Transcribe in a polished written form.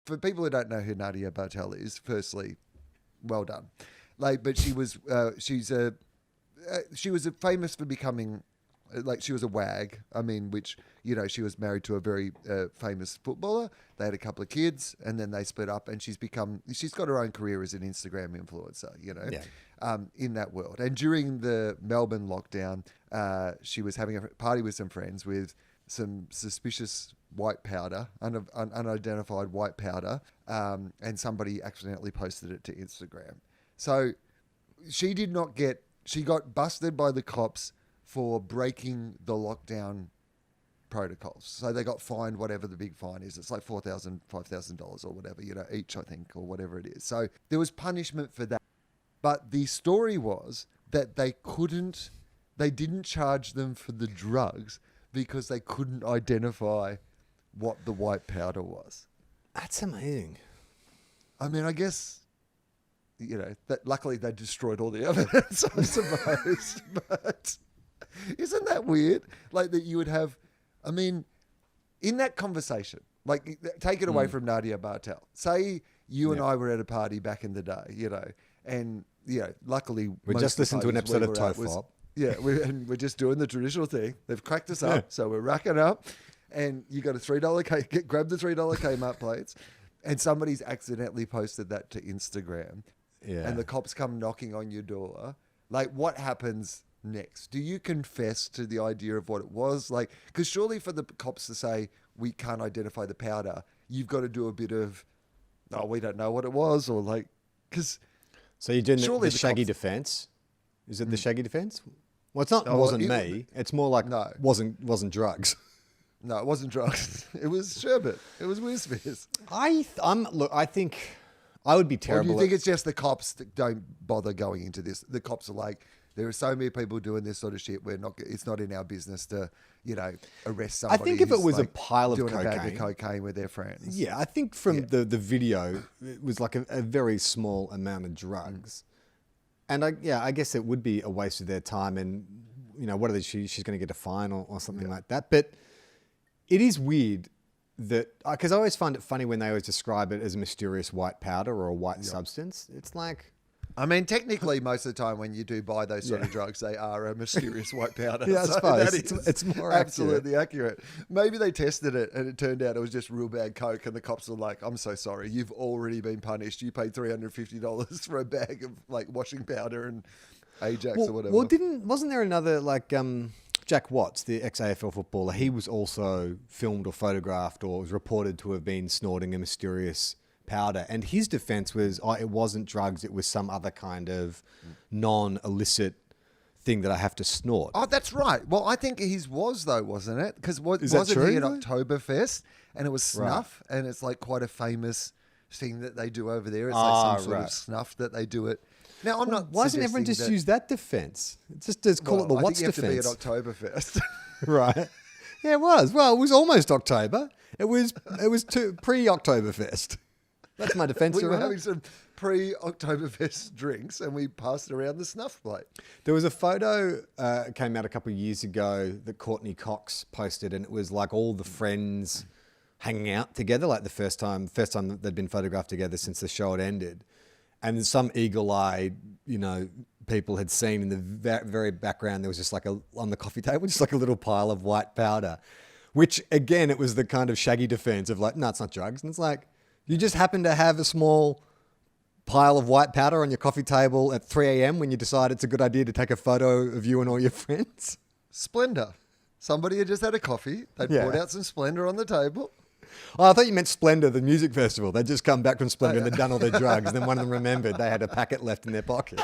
for people who don't know who Nadia Bartel is, firstly, well done. But she was famous for becoming, she was a wag. I mean, which, she was married to a very famous footballer. They had a couple of kids, and then they split up, and she's got her own career as an Instagram influencer, in that world. And during the Melbourne lockdown, she was having a party with some friends with some suspicious white powder, unidentified white powder, and somebody accidentally posted it to Instagram. So she got busted by the cops for breaking the lockdown protocols. So they got fined whatever the big fine is. It's like $4,000, $5,000 or whatever, each, I think, or whatever it is. So there was punishment for that. But the story was that they didn't charge them for the drugs because they couldn't identify what the white powder was. That's amazing. I mean, I guess, that luckily they destroyed all the evidence, I suppose. But isn't that weird? That you would have, I mean, in that conversation, take it away from Nadia Bartel. Say you and I were at a party back in the day, and, luckily... We just listened to an episode of TOFOP. We're just doing the traditional thing. They've cracked us up, so we're racking up. And you got a $3 grab the $3 Kmart plates, and somebody's accidentally posted that to Instagram. Yeah. And the cops come knocking on your door. What happens next? Do you confess to the idea of what it was? Because surely for the cops to say, we can't identify the powder, you've got to do a bit of, we don't know what it was, or because... So you're doing the shaggy defense? Is it the shaggy defense? Well, it's not. Wasn't me. It's more like wasn't drugs. No, it wasn't drugs. It was sherbet. It was Whiz. I think I would be terrible. Or do you think it's just the cops that don't bother going into this? The cops are like, there are so many people doing this sort of shit. It's not in our business to, arrest somebody. I think if it was a pile of doing a bag of cocaine with their friends. Yeah, I think from the video, it was like a very small amount of drugs. And I guess it would be a waste of their time. And, what are they, she's going to get a fine or something like that. But it is weird that, because I always find it funny when they always describe it as a mysterious white powder or a white substance. It's like... I mean, technically, most of the time when you do buy those sort of drugs, they are a mysterious white powder. I suppose. It's more absolutely accurate. Maybe they tested it and it turned out it was just real bad coke, and the cops were like, I'm so sorry, you've already been punished. You paid $350 for a bag of washing powder and Ajax or whatever. Well, wasn't there another Jack Watts, the ex-AFL footballer? He was also filmed or photographed or was reported to have been snorting a mysterious powder, and his defense was, it wasn't drugs, it was some other kind of non-illicit thing that I have to snort. Oh, that's right. Well, I think his was, though, wasn't it? Because wasn't he at Oktoberfest, and it was snuff, and it's quite a famous thing that they do over there. It's some sort of snuff that they do it. Now, I'm not. Why doesn't everyone just use that defense? Just call it the Watts defense. I think you have to be at Oktoberfest. Right. Yeah, it was. Well, it was almost October. It was pre-Oktoberfest. That's my defense. We were having some pre-Oktoberfest drinks, and we passed around the snuff plate. There was a photo came out a couple of years ago that Courtney Cox posted, and it was all the friends hanging out together, the first time that they'd been photographed together since the show had ended. And some eagle-eyed, people had seen in the very background, there was just on the coffee table, just a little pile of white powder, which again, it was the kind of shaggy defense of no, it's not drugs. And it's you just happen to have a small pile of white powder on your coffee table at 3 a.m. when you decide it's a good idea to take a photo of you and all your friends. Splendor. Somebody had just had a coffee. They brought out some Splendor on the table. Oh, I thought you meant Splendor, the music festival. They'd just come back from Splendor and they'd done all their drugs. And then one of them remembered they had a packet left in their pocket.